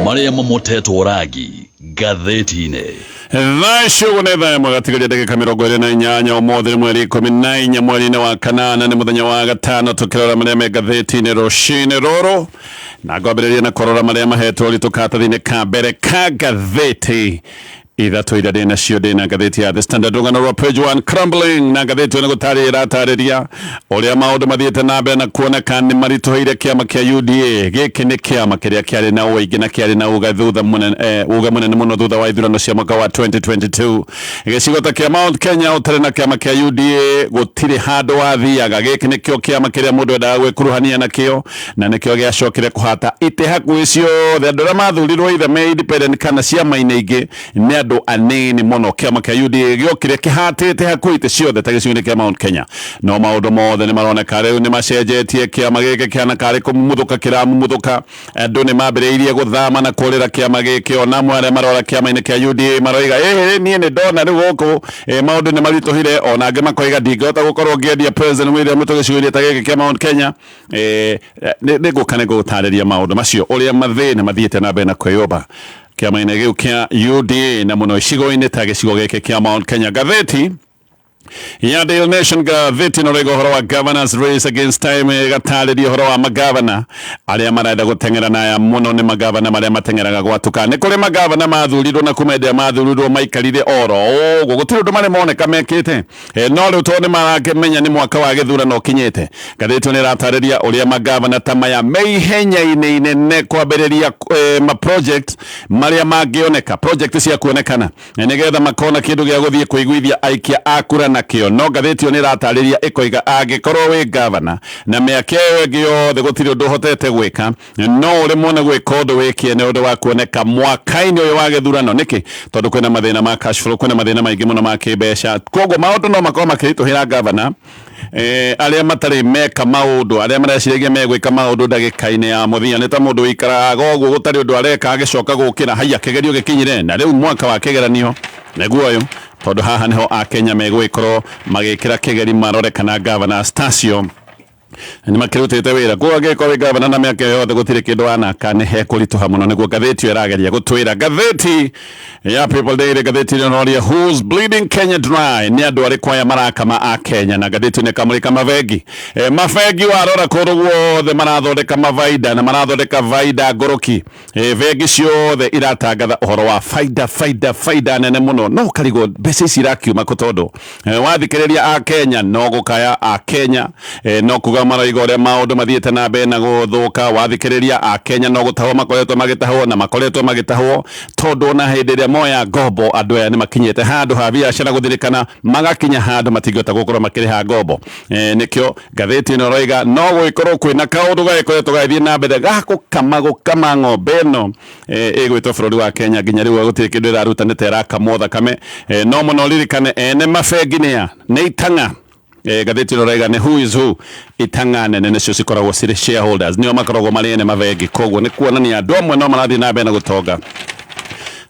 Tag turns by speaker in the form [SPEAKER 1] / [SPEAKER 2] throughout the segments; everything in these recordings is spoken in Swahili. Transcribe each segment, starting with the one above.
[SPEAKER 1] maria mamotetwo ragi gatheti-inĩ.
[SPEAKER 2] Thacio nĩ thaa ĩmwe gatigaria ndagĩka 28 ũmũthĩ nĩ mweri 14 mweri-inĩ wa kanana nĩ mũthenya wa gatano tũkĩrora marĩa me ngathĩti-inĩ rũcinĩ rũrũ na ngwambĩrĩria na kũrora marĩa mahetwo ritũ karatathi-inĩ ka mbere ka ngathĩti ithatũ iria ndĩ nacio ndĩ na ngathĩti ya The Standard rũgano rwa page 1 crumbling na ngathĩti ĩno gũtarĩria ĩratarĩria ũrĩa maũndũ mathiĩte na mbere na kuoneka nĩ maritũhĩire kĩama kĩa UDA. Gĩkĩ nĩ kĩama kĩrĩa kĩarĩ na ũingĩ na kĩarĩ na uga mũnene mũno thutha wa ithurano cia mwaka wa 2022. Gĩcigo ta kĩa Mount Kenya ũtarĩ na kĩama kĩa UDA gũtirĩ handũ wathiaga. Gĩkĩ nĩkĩo kĩama kĩrĩa mũndũ endaga gwĩkuruhania nakĩo na nĩkĩo gĩacokire kũhata itĩ hakuhĩ ciothe. Andũ arĩa mathurirwo either me independent kana ciama-inĩ ingĩ nĩ andũ anini mũno. Kĩama kĩa UDA gĩokire kĩhatĩte hakuhĩ itĩ ciothe ta gĩcigo-inĩ kĩa Mount Kenya. No maũndũ mothe nĩ maroneka rĩu nĩ macenjetie. Kĩama gĩkĩ kĩana karĩ kũmumuthũka kĩramumuthũka. Andũ nĩ mambĩrĩirie gũthama na kũrĩra kĩama gĩkĩ. Ona amwe arĩa marora kĩama-inĩ kĩa UDA maroiga niĩ nĩ ndona rĩu gũkũ maũndũ nĩ maritũhire. Ona angĩ makoiga ndingĩhota gũkorwo ngĩendia President William Ruto gĩcigo-inĩ ta gĩkĩ kĩa Mount Kenya. Nĩ gũtarĩria maũndũ macio ũrĩa mathĩna mathiĩte na mbere na kwĩyũmba kĩama-inĩ gĩu kĩa UDA na mũno icigo-inĩ ta gĩcigo gĩkĩ kĩa Mount Kenya. Ngathĩti ya Daily Nation gathĩti no rĩgo ũhoro wa governors race against time gatarĩria ũhoro wa magavana arĩa marenda gũteng'era na aya mũno nĩ magavana marĩa mateng'eraga gwatuka. Nĩ kũrĩ magavana mathurirwo na kumendea mathurirwo maikarire oro ũguo gũtirĩ ũndũ marĩ moneka mekĩte. No rĩu tondũ nĩ marakĩmenya nĩ mwaka wa gĩthurano ũkinyĩte. Ngathĩti nĩ ĩratarĩria ũrĩa magavana ta maya me ihenya-inĩ inene kwambĩrĩria ma project marĩa mangĩoneka project cia kuonekana nĩgetha makona kĩndũ gĩa gũthiĩ kũiguithia aikia a kura nakĩo. No ngathĩti nĩ ĩratarĩria ĩkoiga angĩkorwo wĩ gavana na mĩaka ĩyo ĩngĩ yothe gũtirĩ ũndũ ũhotete gwĩka no ũrĩ mwone gwĩka ũndũ wĩkie nĩ ũndũ wa kuoneka mwaka-inĩ ũyũ wa gĩthurano. Nĩkĩ? Tondũ kwĩna mathĩna ma cash flow, kwĩna mathĩna maingĩ mũno ma kĩmbeca. Koguo maũndũ no makorwo makĩritũhĩra gavana arĩa matarĩ meka maũndũ arĩa mareciragia megwĩka maũndũ ndagĩka-inĩ ya mũthia. Nĩ ta mũndũ wĩikaraga ũguo gũtarĩ ũndũ areka agĩcoka gũkĩra haiya kĩgerio gĩkinyire na rĩu mwaka wa kĩgeranio nĩguo ũyũ. Tondũ haha nĩho akenya megwĩkorwo magĩkĩra kĩgeri marore kana gavana Stasio nĩ makĩrutĩte wĩra. Koguo angĩkorwo wĩ gavana na mĩaka yothe gũtirĩ kĩndũ wanaka nĩ hekũritũha mũno. Nĩguo ngathĩti ĩrageria gũtwĩra. Ngathĩti ya People Daily ngathĩti ĩroria who's bleeding Kenya dry nĩ andũ arĩkũ aya marakama a Kenya. Na ngathĩti nĩ kamũrĩka mabengi mabengi warora kũndũ guothe marathondeka mabaida na marathondeka baida ngũrũki. Bengi ciothe iratangatha ũhoro wa baida nene mũno. No karigwo mbeca ici irakiuma kũ? Tondũ wathikĩrĩria a Kenya no gũkaya a Kenya no kuga maraiga ũrĩa maũndũ mathiĩte na mbere na gũthũka. Wathikĩrĩria a Kenya no gũtahwo makoretwo magĩtahwo na makoretwo magĩtahwo tondũ ona hĩndĩ ĩrĩa moya ngombo andũ aya nĩ makinyĩte handũ ha biacara gũthirĩkana magakinya handũ matingĩhota gũkorwo makĩrĩha ngombo. Nĩkĩo ngathĩti ĩno roiga no gũgĩkorwo kwĩna kaũndũ gagĩkoretwo gagĩthiĩ na mbere ga gũkama ng'ombe ĩno ĩgwĩtwo bũrũri wa Kenya nginya rĩu gũtirĩ kĩndũ ĩraruta nĩ ta ĩrakamwo thakame. No mũno ririkane ene mabengi nĩ itang'a. Ngathĩti roiga nĩ who is who. Itang'a nene nĩcio cikoragwo cirĩ shareholders nĩo makoragwo marĩ ene mabengi. Koguo nĩ kuonania andũ amwe no marathiĩ na mbere na gũtonga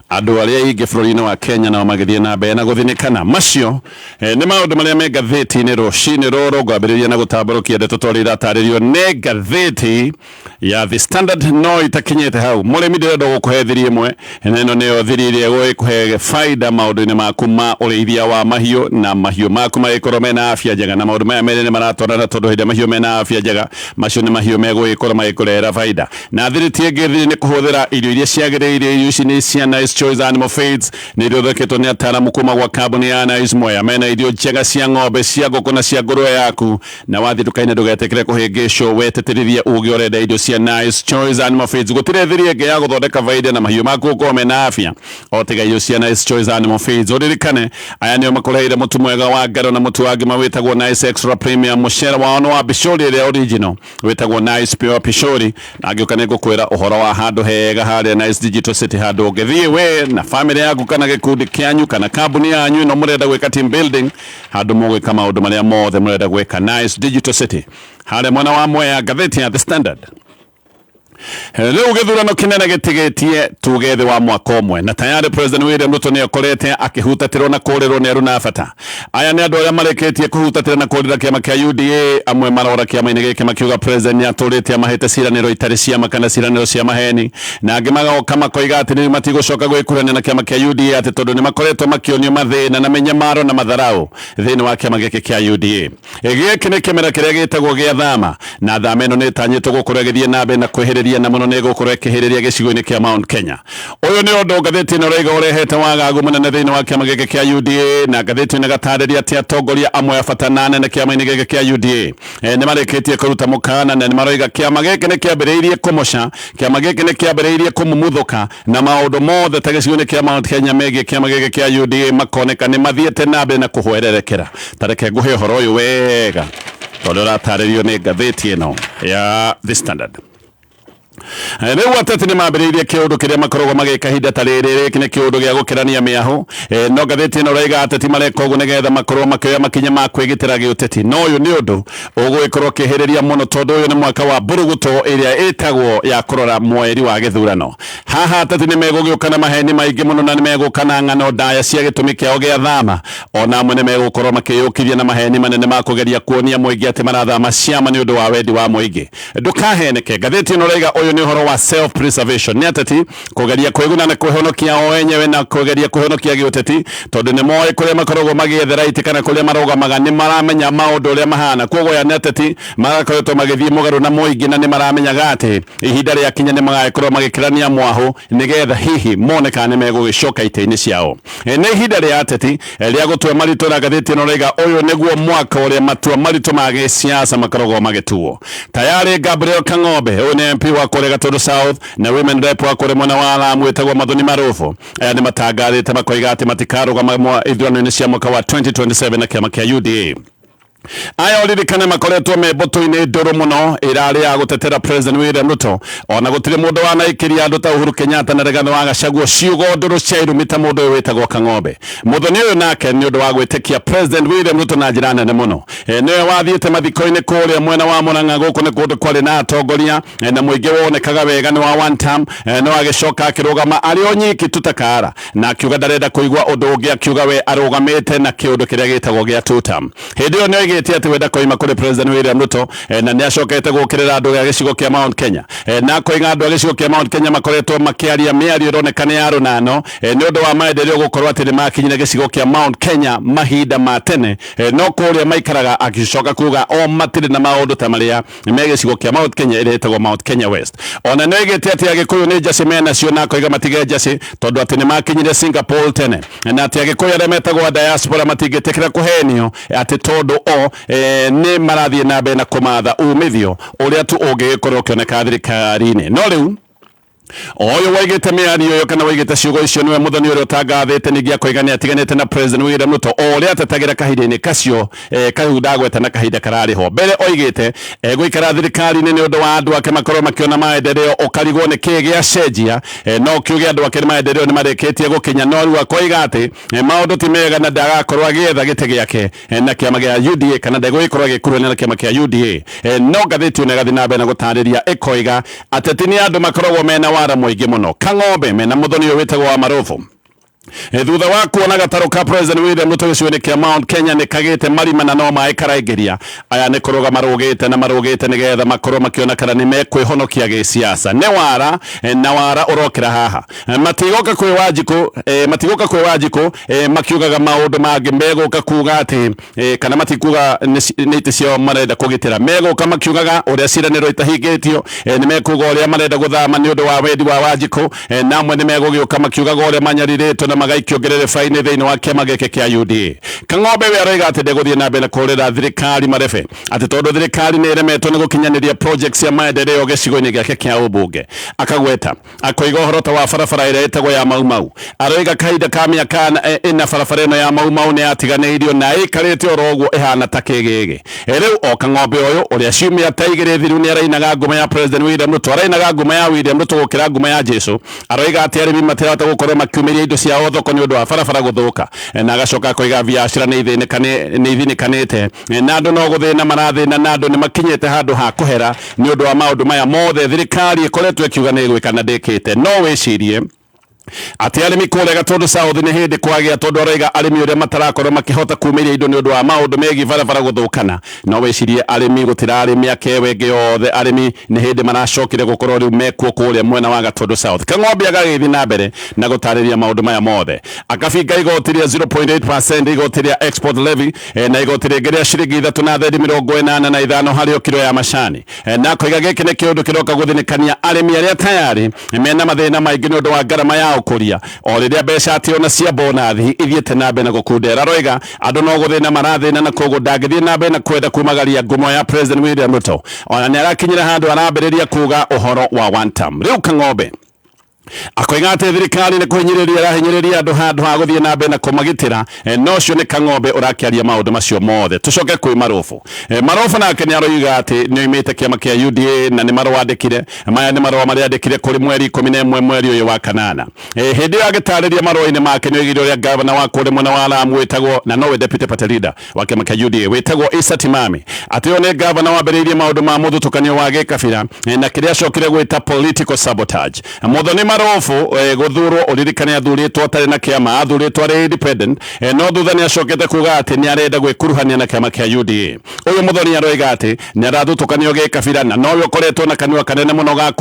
[SPEAKER 2] andũ arĩa aingĩ bũrũri-inĩ wa Kenya nao magĩthiĩ na mbere na gũthinĩkana. Macio nĩ maũndũ marĩa me ngathĩti-inĩ rũcinĩ rũrũ. Ngwambĩrĩria na gũtambũrũkia ndeto tondũ iratarĩrio nĩ ngathĩti ya The Standard no itakinyĩte hau. Mũrĩmi ndĩrenda gũkũhe thiri ĩmwe na ĩno nĩyo thiri ĩrĩa gũkũhe baida maũndũ-inĩ maku ma ũrĩithia wa mahiũ na mahiũ maku magĩkorwo mena afya njega. Na maũndũ maya merĩ nĩ maratwarana tondũ hĩndĩ mahiũ mena afya njega macio nĩ mahiũ megũgĩkorwo magĩkũrehera baida. Na thiri ti ĩngĩ thiri nĩ kũhũthĩra irio iria ciagĩrĩire. Irio ici nĩ cia Nice Choice Animal Feeds nĩ ithondeketwo nĩ ataaramu kuma gwa kambuni ya Nice Moya. Mena irio njega cia ng'ombe cia ngũkũ na cia ngũrwe yaku. Na wathiĩ nduka-inĩ ndũgetĩkĩre kũhĩngĩcwo weteterithie uge ũrenda irio cia Nice Choice Animal Feeds. Gũtirĩ thiri ĩngĩ ya gũthondeka baida na mahiũ maku gũkorwo mena afya o tiga irio cia Nice Choice Animal Feeds. Ũririkane aya nĩo makũreheire mũtu mwega wa ngano na mũtu wa ngima wĩtagwo Nice Extra Premium. Mũcere wao nĩ wa Pishori ĩrĩa original wĩtagwo Nice Pure Pishori. Na ngĩũka nĩ ngũkwĩra ũhoro wa handũ hega harĩa Nice Digital City handũ ũngĩthiĩ we na family yaku kana gĩkundi kĩanyu kana kambuni yanyu no mũrenda gwĩka team building handũ mũgwĩka maũndũ marĩa mothe mũrenda gwĩka. Nice Digital City harĩa mwena wa Mwea. Ngathĩti ya The Standard Leo githurano kinene gitigetie tugethe wa mwaka umwe na tayari President William Ruto ni akorete akihutatiro na kuriro ni aruna bata aya ni andu aria mareketie kuhutatira na kurira kiama kia UDA amwe marora kiama inege kiama kiuga President ni aturite amahete ciraniro itari ciama kana ciraniro cia maheni na angi magaoka koiga ati ni matigocoka gwikurania na kiama kia UDA ati tondu ni makoretwo makionio mathina na menyamaro na matharau thini wa kiama giki kia UDA giki ni kimera kiria gitagwo gia thama na thama ino ni tanyitwo gukorwo githie nabe na kwihiriria na muno ni gukorwo ikihiriria gicigo-ini kia Mount Kenya uyu ni undu ngatheti ino reiga urehete wagagu munene thini wa kiama giki kia UDA na ngatheti ino gatariria ati atongoria amwe abatanane na kiama-ini giki kia UDA ni mareketie kuruta mukana na ni maroiga kiama giki ni kiambiriirie kumoca kiama giki ni kiambiriirie kumumuthuka na maundu mothe ta gicigo-ini kia Mount Kenya megie kiama giki kia UDA makoneka ni mathiete nabe na kuhwererekera tareke nguhe horo uyu wega tondu rataririo ni ngatheti ino ya The Standard. Leo atete ni mambiriirie kiundu kiria makoragwo magika hinda ta riri kine kiundu gia gukirania miahu no ngatheti ino raiga ateti mareka uguo nigetha makorwo makioya makinya ma kwigitira giuteti no uyu ni undu uguikorwo kihiriria muno tondu uyu ni mwaka wa mburuguto iria itagwo ya kurora mweri wa githurano haha ateti ni megugiuka na maheni maingi muno na ni meguka na ng'ano ndaya cia gitumi kiao gia thama ona amwe ni megukorwo makiyukithia na maheni manene ma kugeria kuonia muingi ati marathama ciama ni undu wa wendi wa muingi ndukaheneke ngatheti ino raiga uyu ni horo wa self preservation ni ateti kugeria kwiguna na kuhonokia o wenyewe na kugeria kuhonokia giuteti tondu ni moe kuria makoragwo magiethera itikana kuria marugamaga ni maramenya maundu uria mahana koguo ya ateti magakoretwo magithii mugaru na muingi na ni maramenyaga ati ihinda ria kinya ni magakorwo magikirania mwahu nigetha hihi moneka ni megugicoka ite-ini ciao ni ihinda ria ateti ria gutua maritu na ngatheti ino raiga uyu niguo mwaka uria matua maritu ma giciaca makoragwo magituo tayari Gabriel Kang'ombe uyu ni MP wa Kurega Gatũndũ South na women rep wa kũrĩ mwena wa Lamu etagwo Mathoni Marobo aya ni matangathĩte makoiga atĩ matikarũgama ithurano-inĩ cia mwaka wa 2027 na kĩama kĩa UDA aya oririkana makoretwo me mbutu-ini nduru muno irari ya gutetera President William Ruto ona gutire mundu wanaikiria andu ta Uhuru Kenyatta na Rigathi wa Gachagua ciugo nduru cia irumita mundu uyu witagwo Kang'ombe Muthoni uyu nake ni undu wa gwitikia President William Ruto na njira nene muno niwe wathiite mathiko-ini kuria mwena wa Murang'a guku ni kundu kwari na atongoria na muingi wonekaga wega ni wa one term no agicoka akirugama ari o nyiki tutakara na akiuga ndarenda kuigua undu ungi akiuga we arugamite na kiundu kiria gitagwo gia two term hindi iyo ni ati wenda koima kuri President William Ruto na ni acokete gukirira andu ya gicigo kia Mount Kenya na koiga andu ya gicigo kia Mount Kenya makoretwo makiaria miario ronekane ya runano ni undu wa maendeleo gukorwo ati ni makinyire gicigo kia Mount Kenya mahinda ma tene no kuria maikaraga agicoka kuga o matire na maundu ta maria me gicigo kia Mount Kenya iretagwo Mount Kenya West ona no igete ati agikuyu ni jasi mena cio na koiga matige jasi tondu ati ni makinyire Singapore tene na ati agikuyu aria metagwo diaspora matingitikira kuhenio ati tondu o ni marathie na mbere na kumatha umithio uria tu ungikorwo ukioneka thirikari-ini no riu oyo waigite miario yo kana waigite ciugo icio niwe Muthoni uria utangathite nigia koigania atiganite na President William Ruto uria atetagira kahinda-ini kacio kahiu ndagweta na kahinda karariho mbere oigite gwikara thirikari-ini ni undu wa andu ake makorwo makiona maendeleo ukarigwo ni ki gia cenjia no kiuge andu ake maendeleo ni mareketie gukinya no riu akoiga ati maundu ti mega na ndagakorwo agietha gite giake na kiama gia UDA kana ndegwikorwo agikurania na kiama kia UDA no ngathiti une gathi na mbere na gutariria ikoiga ateti ni andu makoragwo mena wara muingi muno Kang'ombe mena Muthoni uyu witagwo wa Marobo thutha wa kuona gataro ka President William Ruto gicigo-ini kia Mount Kenya ni kagite marima na no mai karaingiria aya ni kuruga marugite nigetha makorwo makiona kana ni mekwihonokia giciaca ne wara na wara urokira haha matigoka kwi Wanjiku makiugaga maundu mangi meguka kuga ati kana matikuga ni iti cio marenda kugitira meguka makiugaga uria ciraniro itahingitio ni mekuga uria marenda guthama ni undu wa wendi wa Wanjiku na amwe ni megugiuka makiugaga uria manyariritwo na magaikiongerere faini thiini wa kiama giki kia UDA Kang'ombe we aroiga ati ndeguthie na mbere kurira thirikari marebe ati tondu thirikari ni iremetwo ni gukinyaniria projects ya maendeleo gicigo-ini giake kia ubunge akagweta akoiga uhoro ta wa barabara iria itagwo ya Mau aroiga kahinda ka miaka ina barabara ino ya Mau ni atiganeirio na ikarite oro uguo ihana ta kigigi riu o Kang'ombe uyu uria ciumia ta igiri thiru ni arainaga nguma ya President William Ruto arainaga nguma ya William Ruto gukira nguma ya Jesu aroiga ati arimi matirahota gukorwo makiumiria indo ciao thoko ni undu wa barabara guthuka na agacoka koiga biashara ni ithinikanite na andu no guthina marathina na andu ni makinyete handu ha kuhera ni undu wa maundu maya mothe thirikari ikoretwo ikiuga ni gwika na ndikite no wicirie ati arimi kule Gatundu South ni hindi kwagia tondu araiga arimi uria matarakorwo makihota kumiria indo ni undu wa maundu megi barabara guthukana no wicirie arimi gutira arimi akewenge yothe arimi ni hindi maracokire gukorwo riu mekuo kuria mwena wa Gatundu South Kang'ombe agagithi na mbere na gutariria maundu maya mothe akabinga igotiria 0.8% igotiria export levy na igotiria ngeria ciringi 3.85 hari o kilo ya macani na koiga giki ni kiundu kiroka guthinikania arimi aria tayari mena mathina maingi ni undu wa garama ya ukuria o riria mbeca ati ona cia bonathi ithiete na mbere na gukundera roiga andu no guthina marathina na koguo ndangithie na mbere na kwenda kumagaria ngumo ya President William Ruto ona ni arakinyira handu arambiriria kuga uhoro wa one term riu Kang'ombe akoiga ati thirikari ni kuhinyiriria arahinyiriria andu handu ha guthie na mbere na kumagitira no cio ni Kang'ombe urakiaria maundu macio mothe tucoke kwi Marofu Marofu nake ni aroiga ati ni imite kiama kia UDA na ni marwa andikire maya ni marwa maria andikire kuri mweri 11 mweri uyu wa kanana hindi agitariria marwa-ini make ni oigire uria gavana wa kuri mwena wa Lamu witagwo na nowe deputy party leader wa kiama kia UDA witagwo Issa Timami ati yo ni gavana wambiriirie maundu ma muthutukanio wa gikabira na kiria acokire gwita political sabotage muthoni Marofu guthurwo uririkane athuritwo atari na kiama athuritwo ari independent no thutha ni acokete kuga ati ni arenda gwikuruhania na kiama kia UDA uyu muthoni aroiga ati ni arathutukanio gikabira na no ukoretwo na kanua kanene muno ga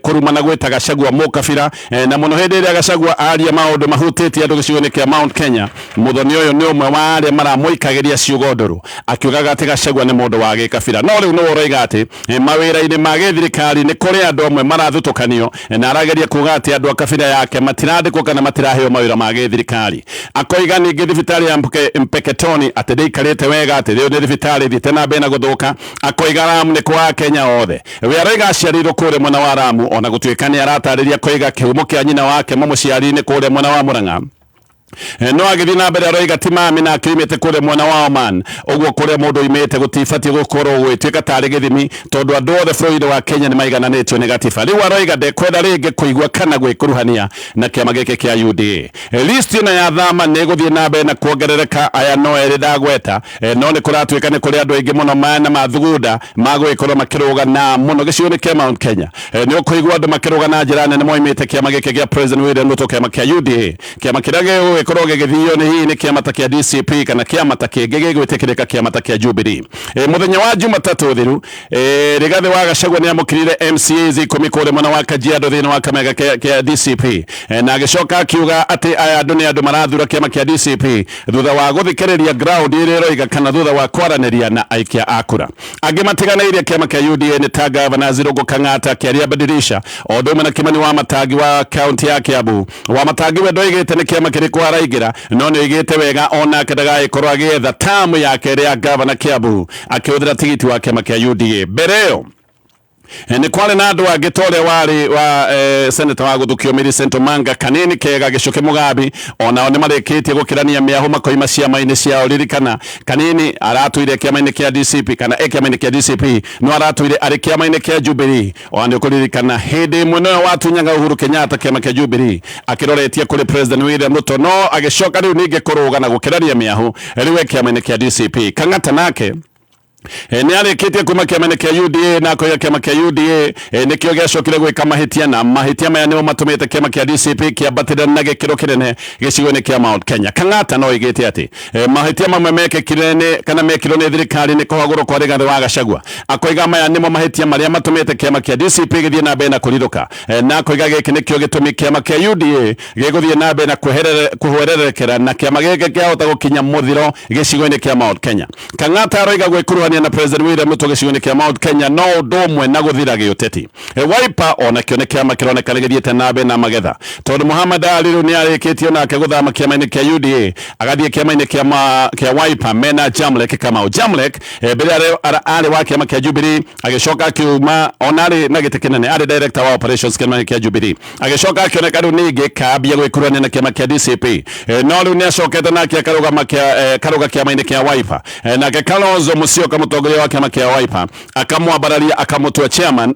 [SPEAKER 2] kuruma na gwita Gachagua mukabira na muno hindi iria Gachagua aria maundu mahutitie andu gicigo-ini kia Mount Kenya muthoni uyu ni umwe wa aria maramuikagiria ciugo nduru akiugaga ati Gachagua ni mundu wa gikabira no riu no uroiga ati mawira-ini ma githirikari ni kuri andu amwe marathutukanio na arageria kuga ati andu akabira yake matirandikwo kana matiraheo mawira ma githirikari akoiga ningi thibitari ya Mpeketoni ati ndiikarite wega ati riu ni thibitari thiete na mbere na guthuka akoiga Lamu ni kwa Kenya othe we aroiga aciarirwo kure mwena wa Lamu ona gutuika ni aratariria koiga kihumo kia nyina wake muciari-ini kure mwena wa Murang'a no agithi na mbere aroiga Timami na akimite kure mwena wa Oman uguo kure mundu imite gutifati gukorwo gwitwika tari githimi tondu andu othe bũrũri wa Kenya ni maigananitio ni gatiba riu aroiga ndekwenda ringi kuigua kana gwikuruhania na kiama giki kia UDA list ino ya thama ni guthie na mbere na kuongerereka aya no eri ndagweta no ni kuratwika ni kuri andu aingi muno mana mathugunda magwikorwo makiruga na muno gicigo-ini kia Mount Kenya ni ukuigua andu makiruga na njira nene moimite kiama giki kia President William Ruto kiama kia UDA kiama kiria korwo gigithio ni hii ni kiama ta kia DCP kana kiama ta kingi gigwitikirika kiama ta kia Jubilee muthenya wa Jumatatu thiru Rigathi wa Gachagua ni amukirire MCAs 10 kure mwena wa Kajiado thini wa kamega kia DCP na agicoka akiuga ati aya andu ni andu marathura kiama kia DCP thutha wa guthikiriria ground iri roiga kana thutha wa kwaraniria na aikia akura angimatiganairie kiama kia UDA ni ta gavana Zirungu Kang'ata akiaria badilisha odome na Kimani wa Matangi wa county ya Kiambu wa Matangi we ndoigite ni kiama kiri kwaraingira no ni igite wega ona kedaga ikorwo agietha tamu yake ria gavana Kiambu akiuthira tigiti wa kiama kia UDA bereo ni kwale na andu angi tore wari wa senator wa guthukio Millicent Omanga Kanini Kega Gicuki Mugabi ona ni marikitie gukirania miaho makoima ciama-ini ciao ririkana Kanini aratuire kiama-ini kia DCP kana kiama-ini kia DCP no aratuire ari kiama-ini kia Jubilee ona kuririkana hindi muno watunyaga Uhuru Kenyatta kiama kia Jubilee akiroretie kuri President William Ruto no agicoka riu ninge kuruga na gukirania miaho riwe kiama-ini kia DCP Kang'ata nake ni arikitie kuma kiama kia UDA na ko kiama kia UDA ni kio giacokire gwika mahitia na mahitia maya nimo matumite kiama kia DCP kia batira na gikiro kinene gicigo-ini kia Mount Kenya Kang'ata no igite ati mahitia mamwe mekekirene kana mekiro ni thirikari ni kuhagurwo kwa Rigathi wa Gachagua akoiga maya nimo mahitia maria matumite kiama kia DCP githie na mbere na kuriruka na koiga giki ni kio gitumi kiama kia UDA giguthie na mbere na kuhwererekera na kiama giki kiahota gukinya muthiro gicigo-ini kia Mount Kenya Kang'ata aroiga gwikuruhania na President William Ruto gicigo-ini kia Mount Kenya no ndomwe na guthira giuteti Wiper ona kione kiama kironeka githiete na mbere na magetha tondu Muhammad Ali riu ni arikitie nake guthama kiama-ini kia UDA agathie kiama-ini kia Wiper mena Jamlek Kamau Jamlek mbere ari wa kiama kia Jubilee agicoka akiuma ona ari na giti kinene ari director wa operations kiama kia Jubilee agicoka akioneka riu ningi kambia gwikuruhania na kiama kia DCP no riu ni acokete nake karuga kiama-ini kia Wiper nake Kalonzo Musyoka mutongoria wa kiama kia Wiper akamwambararia akamutua chairman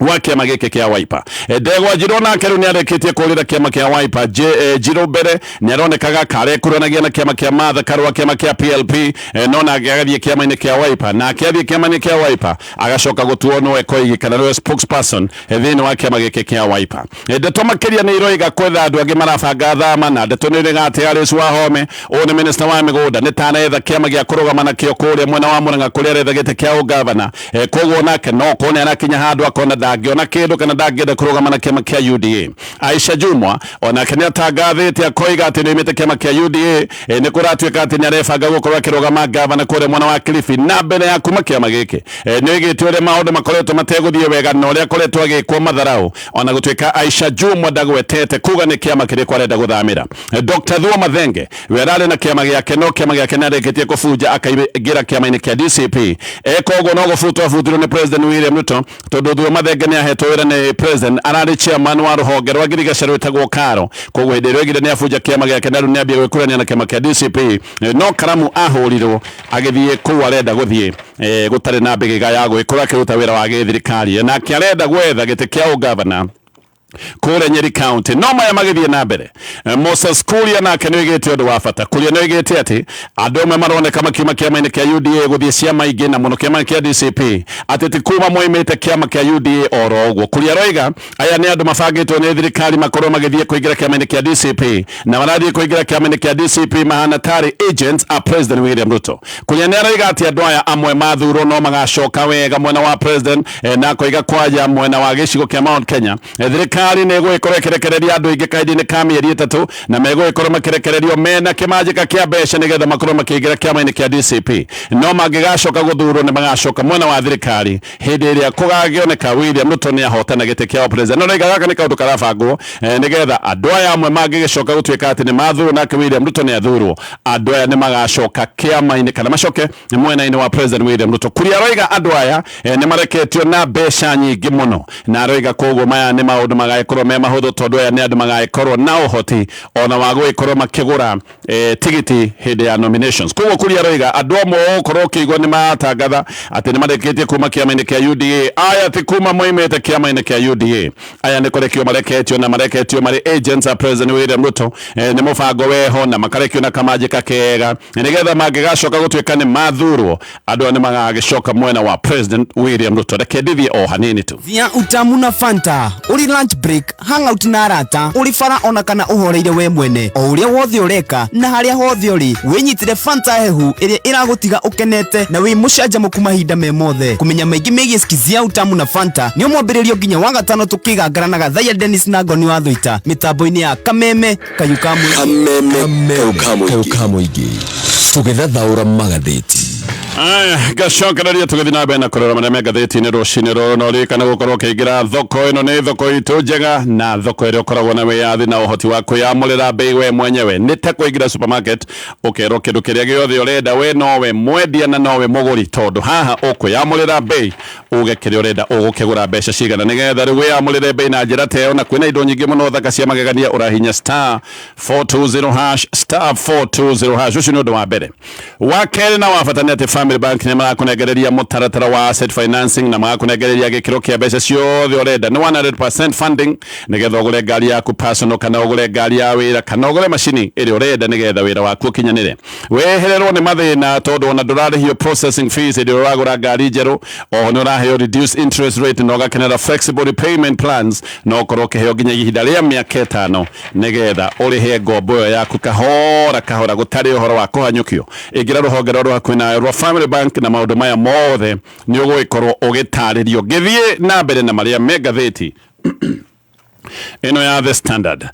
[SPEAKER 2] wa kiama giki kia Wiper. Ndegwa Njirũ nake rĩu nĩarĩkĩtie kũrĩra kiama kia Wiper. Njirũ mbere nĩaronekaga karekuranagia na kiama kia Martha Karua, kiama kia PLP, no nake agathiĩ kiama-inĩ kia Wiper, na akĩathiĩ kiama-inĩ kia Wiper agacoka gũtuo nĩwe Koigi kana nĩwe spokesperson thĩinĩ wa kiama gĩkĩ kia Wiper. Ndeto makĩria nĩ iroiga kwetha andũ angĩ marabanga thama, na ndeto nĩ ĩrĩga atĩ Alice Wahome ũyũ nĩ minister wa mĩgũnda nĩ tanetha kiama gĩa kũrũgama nakĩo kũrĩa mwena wa Mũrang'a kũrĩa aretha gĩtĩ kia ũgavana. Koguo nake no kone anakinya handũ akona ndangĩona kĩndũ kana ndangĩenda kũrũgama na kiama kia UDA. Aisha Jumwa onake nĩatangathĩte akoiga atĩ nĩoimĩte kiama kia UDA nĩ kũratuĩka atĩ nĩarebanga gũkorwo akĩrũgama gavana kũrĩa mwena wa Kilifi, na mbere ya kuma kiama gĩkĩ nĩoigĩte ũrĩa maũndũ makoretwo mategũthiĩ wega na ũrĩa akoretwo agĩkwo matharaũ, ona gũtuĩka Aisha Jumwa ndagwetete kuga nĩ kiama kĩrĩa arenda gũthamĩra. Dr. Thuo Mathenge we ararĩ na kiama gĩake, no kiama gĩake nĩarĩkĩtie kũbunja akaingĩra kiama-inĩ kia DCP. Koguo no gũbutwo abutirwo nĩ President William Ruto, tondũ Thuo Mathenge nĩahetwo wĩra nĩ President, ararĩ chairman wa rũhonge rwa ngirigaca rwĩtagwo Karo. Koguo hĩndĩ ĩrĩa oigire nĩabunja kiama gĩake na rĩu nĩambia gwĩkũrania na kiama kia DCP, no karamu ahũrirwo agĩthiĩ kũu arenda gũthiĩ gũtarĩ na mbĩgĩga ya gwĩkũra akĩruta wĩra wa gĩthirikari, nake arenda gwetha gĩtĩ kia ũgavana kũrĩa Nyeri County. No maya magĩthiĩ na mbere, Moses Kuria nake nĩoigĩte ũndũ wa bata. Kuria nĩoigĩte atĩ andũ amwe maroneka makiuma kiama-inĩ kia UDA gũthiĩ ciama ingĩ na mũno kiama kia DCP, atĩ ti kuma moimĩte kiama kia UDA oro ũguo. Kuria roiga aya nĩ andũ mabangĩtwo nĩ thirikari makorwo magĩthiĩ kũingĩra kiama-inĩ kia DCP, na marathiĩ kũingĩra kiama-inĩ kia DCP mahana tarĩ agents a President William Ruto. Kuria nĩaroiga atĩ andũ aya amwe mathurwo no magacoka wega mwena wa President, na koiga kwaja mwena wa gĩcigo kia Mount Kenya thirikari nĩgũgĩkorwo ĩkĩrekereria andũ aingĩ kahinda-inĩ ka mĩeri ĩtatũ, na megũgĩkorwo makĩrekererio mena kĩmanjĩka kĩa mbeca nĩgetha makorwo makĩingĩra kiama-inĩ kia DCP, no mangĩgacoka gũthurwo nĩ magacoka mwena wa thirikari hĩndĩ ĩrĩa kũgagĩoneka William Ruto nĩahotana gĩtĩ kia president. No nĩoiga gaka nĩ kaũndũ karabangwo nĩgetha andũ aya amwe mangĩgĩcoka gũtuĩka atĩ nĩ mathurwo nake William Ruto nĩathurwo, andũ aya nĩ magacoka kiama-inĩ kana macoke mwena-inĩ wa President William Ruto. Kuria aroiga andũ aya nĩ mareketio na mbeca nyingĩ mũno, na aroiga koguo maya nĩ maũndũ magagĩkorwo me mahũthũ, tondũ aya nĩ andũ magagĩkorwo na ũhoti ona wa gũgĩkorwo makĩgũra tigiti hĩndĩ ya nominations. Koguo Kuria aroiga andũ amwe gũkorwo ũkĩigua nĩ matangatha atĩ nĩ marĩkĩtie kuma kiama-inĩ kia UDA, aya ti kuma moimĩte kiama-inĩ kia UDA, aya nĩ kũrekio mareketio na mareketio marĩ agents a President William Ruto, nĩ mũbango weho na makarekio na kamanjĩka kega nĩgetha mangĩgacoka gũtuĩka nĩ mathurwo, andũ nĩ magagĩcoka mwena wa President William Ruto. Reke ndithie o hanini tu
[SPEAKER 3] via utamu na Fanta, uri lunch break, hangout na arata, uri bara ona kana uhoreire we mwene, o uria wothe ureka na haria hothe uri winyitire Fanta hehu iria iragutiga ukenete na wi mucanjamũku mahinda me mothe. Kumenya maingĩ megiĩ skizia utamu na Fanta nĩ mwambĩrĩrio nginya wa gatano tukigangara na Gathaiya Dennis na Ngoni wa Thũita mitambo-inĩ ya Kameme Kayukamuigi tũgĩthathaũra magathĩti.
[SPEAKER 2] gacokereria tũgĩthiĩ na mbere na kũrora marĩa me ngathĩti-inĩ rũcinĩ rũrũ, no rĩkana gũkorwo ũkĩingĩra thoko ĩno. Nĩ thoko itũ njega na thoko ĩrĩa ũkoragwo na wĩyathi na ũhoti wa kwĩyamũrĩra mbei we mwenyewe. Nĩ ta kũingĩra supermarket ũkerwo kĩndũ kĩrĩa gĩothe ũrenda, we nowe mwendia na nowe mũgũri, tondũ haha ũkwĩyamũrĩra mbei uge kĩrĩa ũrenda ũgũkĩgũra mbeca cigana, nĩgetha rĩu wĩyamũrĩre mbei na njĩra ta ĩyo. Na kwĩna indo nyingĩ mũno thaka cia magegania, ũrahinya star 420 hash star 420 hash. Ũcio nĩ ũndũ wa mbere. Wa kerĩ na wa bata nĩ atĩ Family Bank nĩ marakũnengereria mũtaratara wa asset financing na marakũnengereria gĩkĩro kĩa mbeca ciothe ũrenda. Nĩ 100% funding nĩgetha ũgũre ngari yaku personal, kana ũgũre ngari ya wĩra, kana ũgũre macini ĩrĩa ũrenda nĩgetha wĩra waku ũkinyanĩre. Wehererwo nĩ mathĩna tondũ ona ndũrarĩhio processing fees hĩndĩ ĩrĩa ũragũra ngari njerũ. Oho nĩ ũraheo reduced interest rate na ũgakenera flexible repayment plans, na ũkorwo ũkĩheo nginya ihinda rĩa mĩaka 5 nĩgetha ũrĩhe ngombo ĩyo yaku kahora kahora gũtarĩ ũhoro wa kũhanyũkio. Ingĩra rũhonge rwa kwĩna rwa Family Bank na maũndũ maya mothe nĩ ũgũgĩkorwo ũgĩtarĩrio. Gĩthiĩ na mbere na marĩa me ngathĩti ĩno ya The Standard.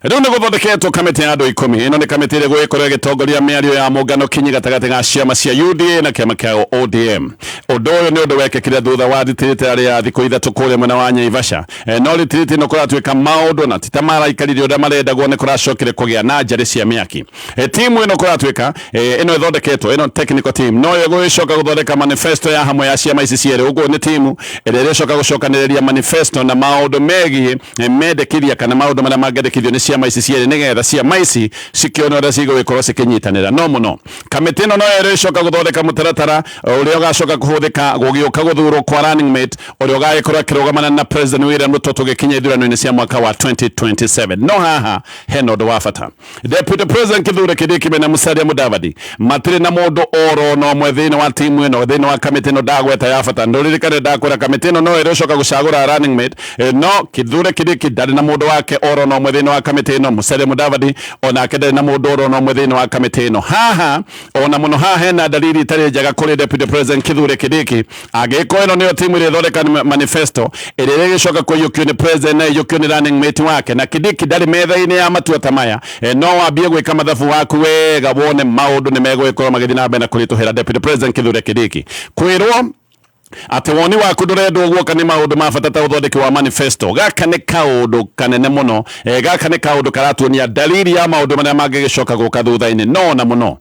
[SPEAKER 2] Rĩu nĩ gũthondeketwo kamĩtĩ ya andũ 10. Ĩno nĩ kamĩtĩ ĩrĩa ĩgũgĩkorwo ĩgĩtongoria mĩario ya mũngano kinyi gatagatĩ ga ciama cia UDA na kĩama kĩa ODM. Ũndũ ũyũ nĩ ũndũ wekĩkire thutha wa thitirĩte ya thikũ ithatũ kũrĩa mwena wa Naivasha. No thitirĩte ĩno kũratuĩka maũndũ na ti ta maraikarire ũrĩa marendagwo nĩ kũracokire kũgĩa na njarĩ cia mĩaki. Timu ĩno kũratuĩka ĩno ĩthondeketwo, ĩno technical team no ĩgũgĩcoka gũthondeka manifesto ya hamwe ya ciama ici cierĩ. Ũguo nĩ timu ĩrĩa ĩrĩcoka gũcokanĩrĩria manifesto na maũndũ megiĩ mendekithia kana maũndũ marĩa mangĩendekithio nĩ ciama ici cierĩ nigetha ciama ici cikiona ũrĩa cigũgĩkorwo cikinyitanĩra no mũno kamĩtĩ ĩno no ĩrĩcoka gũthondeka mũtaratara ũrĩa ũgacoka kũhũthĩka gũgĩũka gũthurwo kwa running mate ũrĩa ũgagĩkorwo akĩrũgamana na President William Ruto tũgĩkinya ithurano-inĩ cia mwaka wa 2027 no haha hena ũndũ wa bata Deputy President Kithure Kindiki mena Musalia Mudavadi matirĩ na mũndũ oro no ũmwe thĩinĩ wa timu ĩno thĩinĩ wa kamĩtĩ ĩno ndagweta ya bata ndũririkane ndakwĩra kamĩtĩ ĩno no ĩrĩcoka gũcagũra running mate no Kithure Kindiki ndarĩ na mũndũ wake oro no ũmwe thĩinĩ wa kamĩtĩ ĩno Musalia Mudavadi onake ndarĩ na mũndũ oro no ũmwe thĩinĩ wa kamĩtĩ ĩno haha ona mũno haha hena dalili itarĩ njega kũrĩ Deputy President Kithure Kindiki angĩkorwo ĩno nĩyo timu ĩrĩa ĩthondeka manifesto ĩrĩa ĩgĩcoka kũiyũkio nĩ president na ĩiyũkio nĩ running mate wake na Kindiki ndarĩ metha-inĩ ya matua ta maya no wambie gwĩka mathabu waku wega wone maũndũ nĩ megũgĩkorwo magĩthiĩ na mbere na kũritũhĩra Deputy President Kithure Kindiki kwĩrwo ati woni waku ndurendwo guoka ni maundu ma bata ta uthondeki wa manifesto gaka ni kaundu kanene muno gaka ni kaundu karatuonia dalili ya maundu maria mangigicoka guka thutha-ini no na muno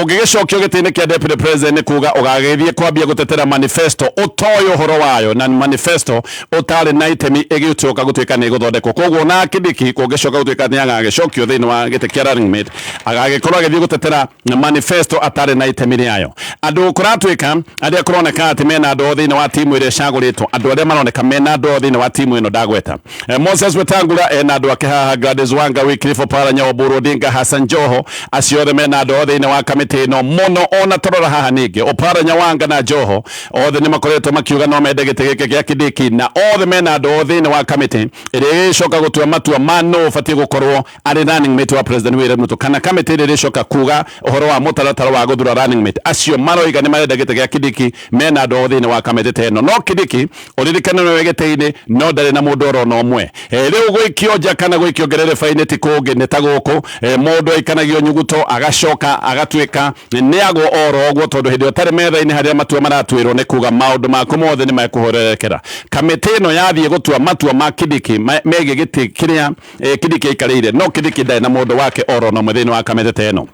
[SPEAKER 2] ungigicokio gitini kia Deputy President ni kuga ugagithie kwambia gutetera manifesto utoyo horo wayo na manifesto utari na itemi igicoka gutuika ni guthondekwo koguo na Kindiki kungicoka gutuika ni agagicokio thiini wa gite kia running mate agagikorwo agithie gutetera manifesto atari na itemi riayo andu kuratuika aria kuroneka ati mena andũ thĩinĩ wa timu ĩrĩa cagũrĩtwo andũ arĩa maroneka mena andũ thĩinĩ wa timu ĩno ndagweta Moses Wetangula ena andũ ake haha Gladys Wanga Wycliffe Oparanya Oburu Odinga Hassan Joho acio othe mena andũ thĩinĩ wa kamĩtĩ ĩno mũno ona tũrora haha ningĩ Oparanya Wanga na Joho othe nĩ makoretwo makiuga no mende gĩtĩ gĩkĩ gĩa Kindiki na othe mena andũ thĩinĩ wa kamĩtĩ ĩrĩa ĩcoka gũtua matua ma no ũbatiĩ gũkorwo arĩ running mate wa President William Ruto kana kamĩtĩ ĩrĩa ĩcoka kuga ũhoro wa mũtaratara wa gũthura running mate acio maroiga nĩ marenda gĩtĩ gĩa Kindiki mena andũ thĩinĩ wa kamĩtĩ teno no Kindiki uririkane no wegete-ini no ndarĩ na mũndũ oro no ũmwe rĩu gwĩkio nja kana gwĩkio ngerere-inĩ ti kũngĩ nĩ ta gũkũ mũndũ aikanagio nyuguto agacoka agatuĩka nĩ agwo oro ũguo tondũ hĩndĩ ũtarĩ metha-inĩ harĩa matua maratuĩrwo nĩ kuga maũndũ maku mothe nĩ mekũhorerekera kamĩtĩ ĩno yathiĩ gũtua matua ma Kindiki megiĩ gĩtĩ kĩrĩa Kindiki aikarĩire no Kindiki ndarĩ na mũndũ wake oro no ũmwe thĩinĩ wa kamĩtĩ teno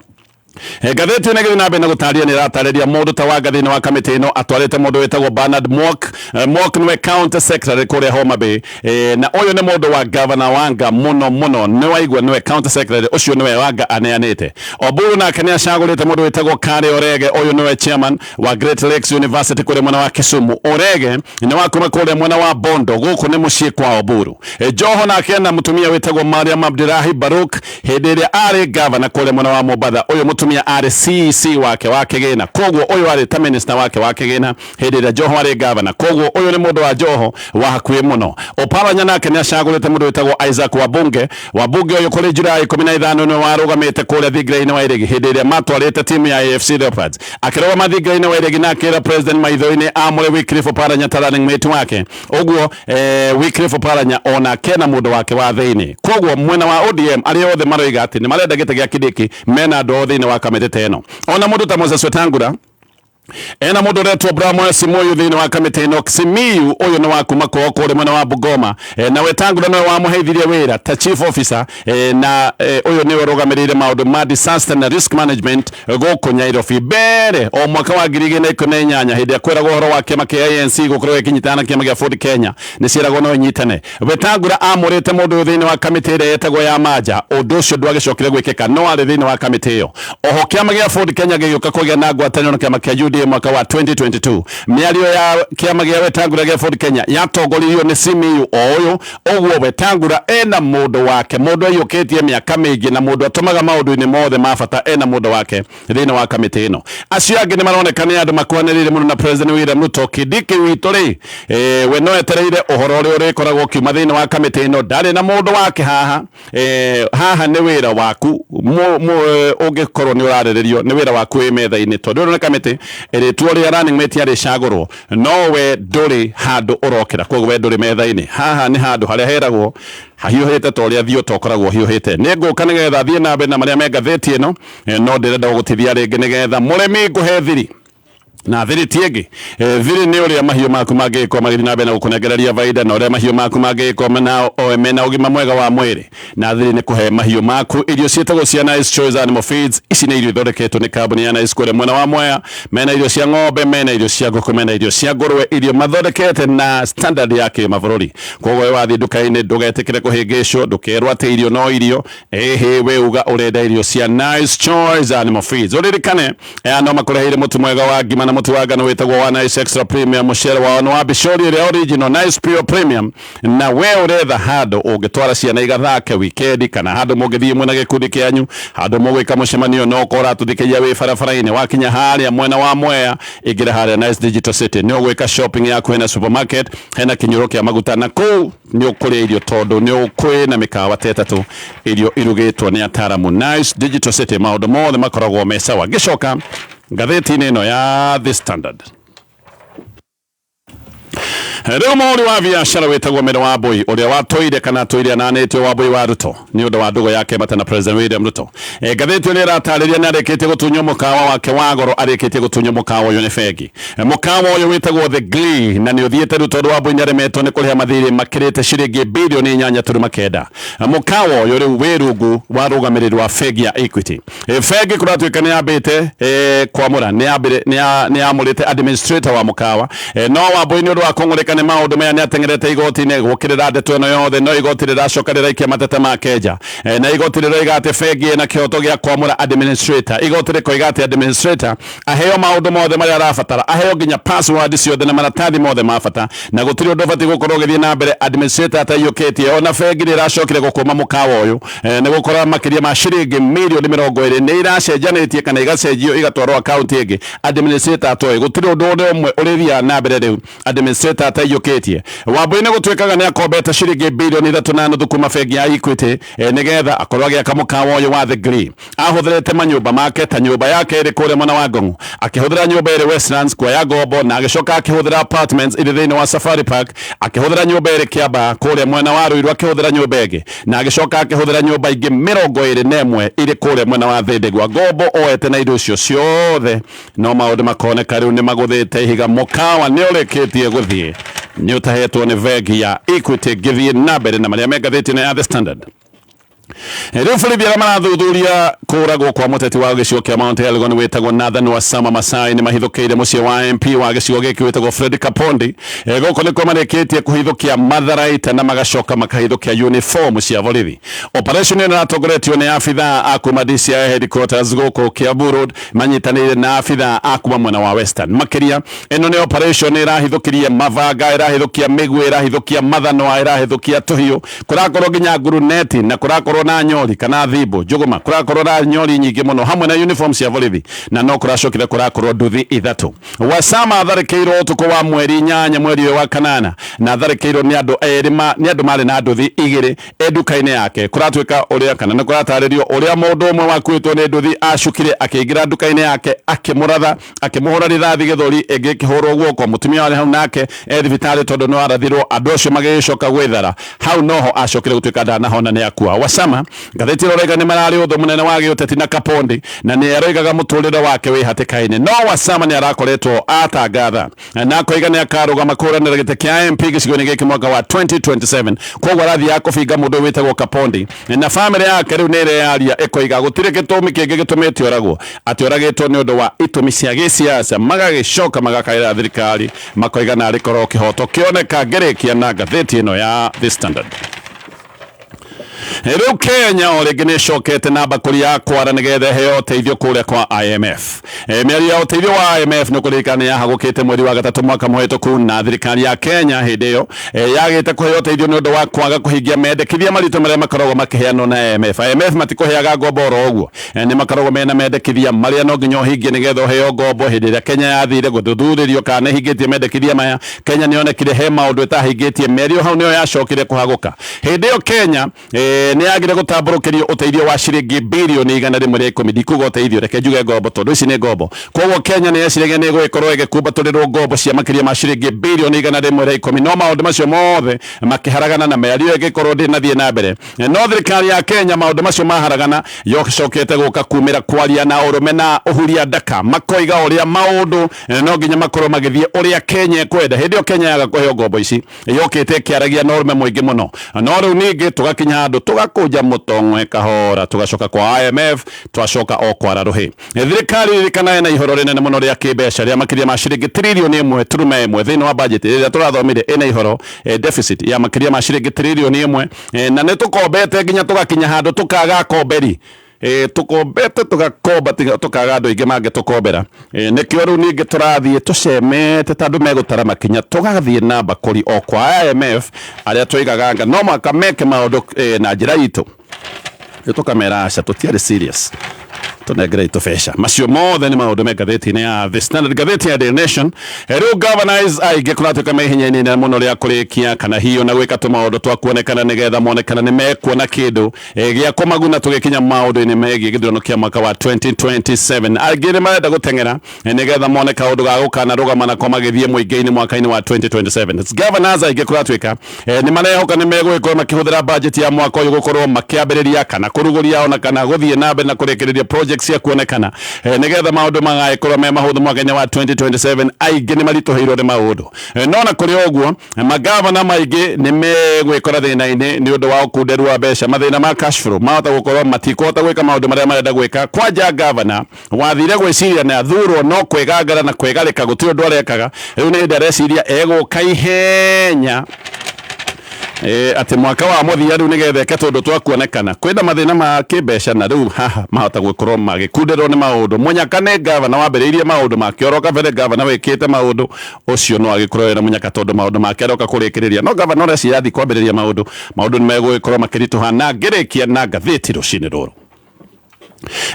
[SPEAKER 2] Gatheti ĩno ĩgĩthiĩ na mbere na gũtarĩria nĩ ĩratarĩria mũndũ ta Wanga thĩinĩ wa kamĩtĩ ĩno atwarĩte mũndũ wĩtagwo Bernard Mwok nĩwe county secretary kũrĩa Homa Bay na ũyũ nĩ mũndũ wa governor Wanga mũno nĩ waigua nĩwe county secretary ũcio nĩwe Wanga aneanĩte Oburu nake nĩ acagũrĩte mũndũ wĩtagwo Kare Orege ũyũ nĩwe chairman wa Great Lakes University kũrĩa mwena wa Kisumu Orege nĩ wa kuma kũrĩa mwena wa Bondo gũkũ nĩ mũciĩ kwa Oburu Joho nake na mũtumia wĩtagwo Mariam Abdulahi Baruk hĩndĩ ĩrĩa arĩ governor kũrĩa mwena wa Mombasa ũyũ mũtumia arĩ CEC wake wa Kĩgĩna koguo ũyũ arĩ ta minister wake wa Kĩgĩna hĩndĩ ĩrĩa Joho arĩ governor koguo ũyũ nĩ mũndũ wa Joho wa hakuhĩ mũno Oparanya nake nĩ acagũrĩte mũndũ wĩtagwo Isaac Wabunge ũyũ kũrĩ Julai 15 nĩ warũgamĩte kũrĩa thingira-inĩ wa Iregi hĩndĩ ĩrĩa matwarĩte timu ya AFC Leopards akĩrũgama thingira-inĩ wa Iregi na akĩra president maitho-inĩ amũre Wycliffe Oparanya ta running mate wake ũguo Wycliffe Oparanya ona kena mũndũ wake wa thĩinĩ koguo mwena wa ODM arĩa othe maroiga atĩ nĩ marenda gĩtĩ gĩa Kindiki mena andũ thĩinĩ wa kamĩtĩ teno ona mũndũ ta Moses Wetangula ena mũndũ ũretwo Bramwell Simoyu thĩinĩ wa kamĩtĩ ĩno Simiyu ũyũ nĩ wa kuma kũrĩ mwena wa Bungoma na Wetangula nĩwe wamũheithirie wĩra ta chief officer na ũyũ nĩwe ũrũgamĩrĩire maũndũ ma disaster na risk management gũkũ Nairobi mbere o mwaka wa 2018 hĩndĩ ĩrĩa kwĩragwo ũhoro wa kĩama kĩa ANC gũkorwo gĩkĩnyitana na kĩama gĩa Ford Kenya nĩ ciĩragwo no ĩnyitane Wetangula amũrĩte mũndũ thĩinĩ wa kamĩtĩ ĩrĩa yetagwo ya Manja ũndũ ũcio ndwagĩcokire gwĩkĩka no arĩ thĩinĩ wa kamĩtĩ ĩyo oho kĩama gĩa Ford Kenya gĩgĩũka kũgĩa na ngwatanĩro na kĩama kĩa UDA mwaka wa 2022 mĩario ya kĩama gĩa Wetangula gĩa Ford Kenya yatongoririo nĩ Simiyu ũyũ ũguo Wetangula ena mũndũ wake mũndũ aiyũkĩtie mĩaka mĩingĩ na mũndũ atũmaga maũndũ-inĩ mothe ma bata ena mũndũ wake thĩinĩ wa kamĩtĩ ĩno acio angĩ nĩ maroneka nĩ andũ makuhanĩrĩire mũno na President William Ruto Kindiki witũ rĩ we no etereire ũhoro ũrĩa ũrĩkoragwo kiuma thĩinĩ wa kamĩtĩ ĩno ndarĩ na mũndũ wake haha haha nĩ wĩra waku ũngĩkorwo nĩ ũrarĩrĩrio nĩ wĩra waku wĩ metha-inĩ tondũ ũrĩ na kamĩtĩ ĩrĩtuo rĩa running mate arĩ cagũrwo no we ndũrĩ handũ ũrokĩra koguo we ndũrĩ metha-inĩ haha nĩ handũ harĩa heragwo hahiũhĩte ta ũrĩa thiũ tokoragwo hiũhĩte nĩ ngũka nĩgetha thiĩ na mbere na marĩa me ngathĩti ĩno no ndĩrenda gũgũteithia rĩngĩ nĩgetha mũrĩmi ngũhe thiri na thiri tiegi thiri ni uria mahiu maku mangiko magiri na bena gukunegereria faida na uria mahiu maku mangiko mena ugima mwega wa mwiri na thiri ni kuhe mahiu maku irio cietagwo cia Nice Choice Animal Feeds. Ici ni irio ithondeketwo ni kambuni ya Nice kure mwena wa Mwea. Mena irio cia ng'ombe, mena irio cia ngũkũ, mena irio cia ngũrwe, irio mathondekete na standard ya kĩmabũrũri. Koguo we wathi nduka-inĩ ndugetikire kuhĩngĩcwo, ndukerwo atĩ irio no irio, we uga urenda irio cia Nice Choice Animal Feeds. Uririkane no makureheire mutu mwega wa ngima na mutu wa ngano witagwo wa Nice Extra Premium, mucere wao no wa bishori ĩrĩa original Nice Pure Premium. Na we uretha handũ ũngĩtwara ciana igathake weekend kana handũ mũngĩthiĩ mwena gĩkundi kĩanyu, handũ mũgwĩka mũcemanio no kora tuthikiria wĩ barabara-inĩ wakinya harĩa mwena wa Mwea ingĩra harĩa Nice Digital City nĩ ũgwĩka shopping yaku hena supermarket, hena kinyũro kĩa maguta na kũu nĩ ũkũrĩa irio tondũ nĩ ũkwĩ na mĩkawa tetatũ irio irugĩtwo nĩ ataramu. Nice Digital City maũndũ mothe makoragwo me sawa. Gĩcoka ngathĩti-inĩ ĩno ya The Standard. Rĩu mũhũri wa biacara wĩtagwo Mĩrũ wa Mbũi ũrĩa watũire kana atũire ananĩtio wa Mbũi wa Ruto nĩ ũndũ wa ndũgũ yake mata na President William Ruto. Ngathĩti nĩ ĩratarĩria nĩ arĩkĩtie gũtunywo mũkawa wake wa goro, arĩkĩtie gũtunywo mũkawa ũyũ nĩ bengi. Mũkawa ũyũ wĩtagwo The Glee na nĩ ũthiĩte rĩu tondũ wa Mbũi nĩaremetwo nĩ kũrĩha mathirĩ makĩrĩte ciringi birioni 8.9. Mũkawa ũyũ rĩu wĩ rungu wa rũgamĩrĩri wa bengi ya Equity. Bengi kũratuĩka nĩ yambĩte kwamũra nĩ yamũrĩte administrator wa mũkawa no wa Mbũi nĩ ũndũ wa kũng'ũrĩka nĩ maũndũ maya nĩ atengerete igoti-inĩ gũkĩrĩra ndeto ĩno yothe no igoti rĩracoka rĩraikia mateta ma Kenya na igoti rĩroiga atĩ bengi na kĩhoto gĩa kwamũra administrator. Igoti rĩkoiga atĩ administrator aheo maũndũ mothe marĩa arabatara, aheo nginya password ciothe na maratathi mothe ma bata na gũtirĩ ũndũ ũbatiĩ gũkorwo ũgĩthiĩ na mbere administrator ataiyũkĩtie. Ona bengi nĩ ĩracokire gũkũma mũkawa ũyũ nĩ gũkorwo makĩria ma ciringi mirioni 20 nĩ iracenjanĩtie kana igacenjio igatwarwo akaunti ĩngĩ administrator atoĩ. Gũtirĩ ũndũ ũmwe ũrĩthiaga na mbere rĩu administrator ataiyũkĩtie. Wa Mbũi nĩ gũtuĩkaga nĩ akombete ciringi birioni 3.5 kuma bengi ya Equity nĩgetha akorwo agĩaka mũkawa ũyũ wa The Glee. Ahũthĩrĩte manyũmba make ta nyũmba yake ĩrĩ kũrĩa mwena wa Ngong'u, akĩhũthĩra nyũmba ĩrĩ Westlands kuoya ngombo na agĩcoka akĩhũthĩra apartments ĩrĩ thĩinĩ wa Safari Park, akĩhũthĩra nyũmba ĩrĩ Kĩamba kũrĩa mwena wa Ruiru, akĩhũthĩra nyũmba ĩngĩ na agĩcoka akĩhũthĩra nyũmba ingĩ 21 ĩrĩ kũrĩa mwena wa Thĩndĩgwa. Ngombo oete na indo icio ciothe no maũndũ makoneka rĩu nĩ magũthĩte ihiga. Mũkawa nĩ ũrĩkĩtie gũthiĩ nĩ ũtahetwo nĩ bengi ya Equity gĩthiĩ na mbere na marĩa me ngathĩti-inĩ ya The Standard. Rĩu borithi arĩa marathuthuria kũragwo kwa mũteti wa gĩcigo kĩa Mount Elgon wĩtagwo Nathan Wasama Masai nĩ mahithũkĩire mũciĩ wa MP wa gĩcigo gĩkĩ wĩtagwo Fred Kapondi. Gũkũ nĩkuo marĩkĩtie kũhithũkia matharaita na magacoka makahithũkia uniform cia borithi. Operation ĩno ĩratongoretio nĩ abithaa a kuma DCI headquarters gũkũ Kiambu Road manyitanĩire na abithaa a kuma mwena wa Western. Makĩria ĩno nĩ operation ĩrahithũkirie mabanga, ĩrahithũkia mĩguĩ, ĩrahithũkia mathanwa, ĩrahithũkia tũhiũ, kũrakorwo nginya nguruneti na kũrakorwo na nyori kana thimbo njũgũma, kũrakorwo na nyori nyingĩ mũno hamwe na uniform cia borithi na no kũracokire kũrakorwo nduthi ithatũ. Wasama atharĩkĩirwo ũtukũ wa mweri 8 mweri wa kanana na atharĩkĩirwo nĩ andũ erĩ nĩ andũ marĩ na nduthi igĩrĩ nduka-inĩ yake. Kũratuĩka ũrĩa kana nĩ kũratarĩrio ũrĩa mũndũ ũmwe wakuĩtwo nĩ nduthi acukire akĩingĩra nduka-inĩ yake akĩmũratha, akĩmũhũra rithathi gĩthũri, ĩngĩ ĩkĩhũrwo guoko. Mũtumia warĩ hau nake thibitarĩ tondũ nĩ arathirwo, andũ acio magĩcoka gwĩthara hau noho acokire gũtuĩka ndanahona nĩ akua. Wasama ngathĩti ĩroiga nĩ mararĩ ũthũ mũnene wa gĩũteti na Kapondi na nĩ aroigaga mũtũrĩre wake wĩ hatĩka-inĩ. No Wasama nĩ arakoretwo atangatha na akoiga nĩ akarũgama kũhũranĩra gĩtĩ kĩa MP gĩcigo-inĩ gĩkĩ mwaka wa 2027. Koguo arathiĩ akũbinga mũndũ wĩtagwo Kapondi na bamĩrĩ yake rĩu nĩ ĩreyaria ĩkoiga gũtirĩ gĩtũmi kĩngĩ gĩtũmĩte oragwo, atĩ oragĩtwo nĩ ũndũ wa itũmi cia gĩsiasa. Magagĩcoka magakaĩra thirikari makoiga narĩ korwo kĩhoto kĩoneka. Ngĩrĩkia na ngathĩti ĩno ya The Standard. Rĩu Kenya o rĩngĩ nĩ ĩcokete na mbakũri ya kwara nĩgetha ĩheo ũteithio kũrĩa kwa IMF. Mĩario ya ũteithio wa IMF nĩ kũrĩkana yahagũkĩte mweri wa gatatũ mwaka mũhĩtũku na thirikari ya Kenya hĩndĩ ĩyo yagĩte kũheo ũteithio nĩ ũndũ wa kwaga kũhingia mendekithia maritũ marĩa makoragwo makĩheanwo na IMF. IMF matikũheaga ngombo oro ũguo, nĩ makoragwo mena mendekithia marĩa no nginya ũhingie nĩgetha ũheo ngombo. Hĩndĩ ĩrĩa Kenya yathire gũthuthurio kana ĩhingĩtie mendekithia maya, Kenya nĩ yonekire he maũndũ ĩtahingĩtie. Mĩario hau nĩyo yacokire kũhagũka. Hĩndĩ ĩyo Kenya nĩ agire gũtambũrũkĩrio ũteithio wa ciringi birioni 110 ndikuga ũteithio reke njuge ngombo tondũ ici nĩ ngombo koguo Kenya nĩ yeciragia nĩ gũgĩkorwo ĩgĩkumbatũrĩrwo ngombo cia makĩria ma ciringi birioni 110 no maũndũ macio mothe makĩharagana na mĩario ĩgĩkorwo ndĩnathiĩ na mbere no thirikari ya Kenya maũndũ macio maharagana yocokete gũka kumĩra kwaria na ũrũme na ũhuria ndaka makoiga ũrĩa maũndũ no nginya makorwo magĩthiĩ ũrĩa Kenya kwenda hĩndĩ ĩyo Kenya yaga kũheo ngombo ici yokĩte kĩaragia na ũrũme mũingĩ mũno no rĩu ningĩ tũgakinya handũ tũgakũnja mũtong'we kahora tũgacoka kwa IMF twacoka o kwara rũhĩ thirikari ĩrikanaye na ihoro rĩnene mũno rĩa kĩmbeca rĩa makĩria ma ciringi tiririoni 1.1 thĩinĩ wa budget ĩrĩa tũrathomire ĩna ihoro deficit ya makĩria ma ciringi tiririoni 1 na nĩ tũkombete nginya tũgakinya handũ tũkaga komberi tukombete tugakomba tukaga andũ aingĩ mangĩ tũkombera nĩkĩo rĩu ningĩ tũrathiĩ tũcemete tondũ megũtara makinya tũgathiĩ na bakũri o kwa IMF arĩa tũigaga nga no mwaka meke maũndũ na njĩra itũ tũkamera aca tũtiarĩ serious tunengere itũbeca macio mothe nĩ maũndũ me ngathĩti-inĩ ya The Standard ngathĩti ya The Nation rĩu governors aingĩ kũratuĩka mehinya-inĩ mũno rĩa kũrĩkia kana hiyo na gwĩka tũmaũndũ twa kuonekana nĩgetha monekana nĩ mekuona kĩndũ gĩa kũmaguna tũgĩkinya maũndũ-inĩ megiĩ gĩthurano kĩa mwaka wa 2027 angĩ nĩ marenda gũteng'era nĩgetha mone kaũndũ ga gũkana rũgamana kwa magĩthiĩ mũingĩ-inĩ mwaka-inĩ wa 2027 governors aingĩ kũratuĩka nĩ marehoka nĩ megũgĩkorwo makĩhũthĩra budget ya mwaka ũyũ gũkorwo makĩambĩrĩria kana kũrugũria ona kana gũthiĩ na mbere na kũrĩkĩrĩria project cia kuonekana nĩgetha maũndũ magagĩkorwo me mahũthũ mwaka-inĩ wa 2027 aingĩ nĩ maritũhĩirwo nĩ maũndũ no na kũrĩ ũguo magavana maingĩ nĩ megwĩkora thĩna-inĩ nĩ ũndũ wa ũkunderu wa mbeca mathĩna ma cash flow mahota gũkorwo matikũhota gwĩka maũndũ marĩa marenda gwĩka kwanja gavana wathire gwĩciria na athurwo no kwĩgangara na kwĩgarĩka gũtirĩ ũndũ arekaga rĩu nĩ ndareciria egũka ihenya ati mwaka wa muthia riu nigetheke tondu twakuonekana kwenda mathina ma kĩmbeca na riu haha mahota gũkorwo magĩkunderwo nĩ maũndũ munyaka nĩ gavana wambĩrĩirie maũndũ make oroka mbere gavana wĩkĩte maũndũ ũcio no agĩkorwo na munyaka tondu maũndũ make aroka kũrĩkĩrĩria no gavana ũrĩa ciathi kwambĩrĩria maũndũ nĩ megũgĩkorwo makĩritũha na ngĩrĩkia na ngathĩti rũcinĩ rũrũ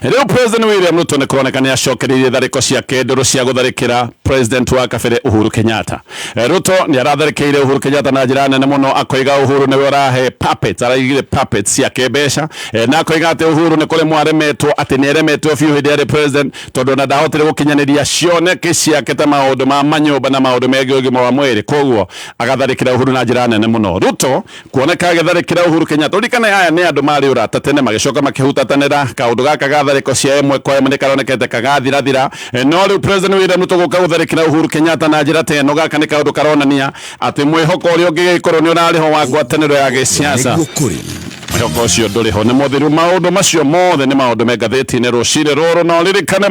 [SPEAKER 2] rĩu President William Ruto nĩ kũroneka nĩ acokereirie tharĩko ciake ndũrũ cia gũtharĩkĩra President wa kabere Uhuru Kenyatta Ruto nĩ aratharĩkĩire Uhuru Kenyatta na njĩra nene mũno akoiga Uhuru nĩwe ũrahe puppets araigire puppets ciake mbeca na akoiga atĩ Uhuru nĩ kũrĩ mwaremetwo atĩ nĩ aremetwo biũ hĩndĩ yarĩ president tondũ na ndahotire gũkinyanĩria cioneki ciake ta maũndũ ma manyũmba na maũndũ megiĩ ũgima wa mwĩrĩ koguo agatharĩkĩra Uhuru na njĩra nene mũno Ruto kuoneka agĩtharĩkĩra Uhuru Kenyatta ũrikane aya nĩ andũ marĩ ũrata tene magĩcoka makĩhutatanĩra kaũndũ kagatharĩko cia ĩmwe kwa ĩmwe nĩ karonekete kagathirathira no rĩu President William Ruto gũka gũtharĩkĩra Uhuru Kenyatta na njĩra ta ĩno gaka nĩ kaũndũ karonania atĩ mwĩhoko ũrĩa ũngĩgĩkorwo nĩ ũrarĩho wa ngwatanĩro ya gĩciaca mwĩhoko ũcio ndũrĩ ho nĩ mũthiru maũndũ macio mothe nĩ maũndũ me ngathĩti-inĩ rũcinĩ rũrũ no ririkane